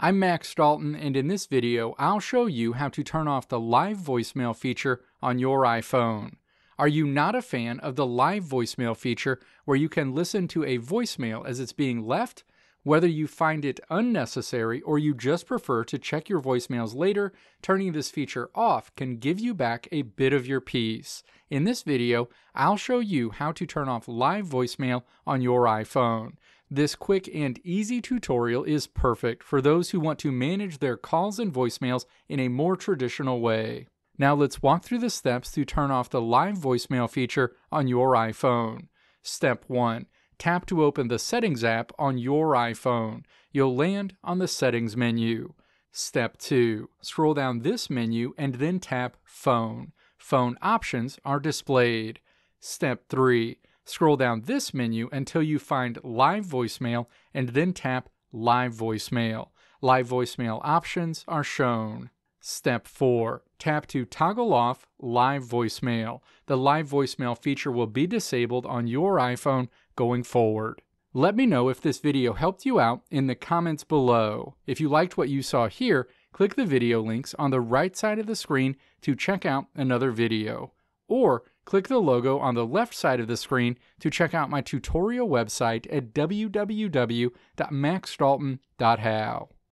I'm Max Dalton, and in this video, I'll show you how to turn off the live voicemail feature on your iPhone. Are you not a fan of the live voicemail feature where you can listen to a voicemail as it's being left? Whether you find it unnecessary or you just prefer to check your voicemails later, turning this feature off can give you back a bit of your peace. In this video, I'll show you how to turn off live voicemail on your iPhone. This quick and easy tutorial is perfect for those who want to manage their calls and voicemails in a more traditional way. Now let's walk through the steps to turn off the live voicemail feature on your iPhone. Step 1. Tap to open the Settings app on your iPhone. You'll land on the Settings menu. Step 2. Scroll down this menu and then tap Phone. Phone options are displayed. Step 3. Scroll down this menu until you find Live Voicemail and then tap Live Voicemail. Live Voicemail options are shown. Step 4. Tap to toggle off Live Voicemail. The Live Voicemail feature will be disabled on your iPhone going forward. Let me know if this video helped you out in the comments below. If you liked what you saw here, click the video links on the right side of the screen to check out another video. Or click the logo on the left side of the screen to check out my tutorial website at www.maxdalton.how.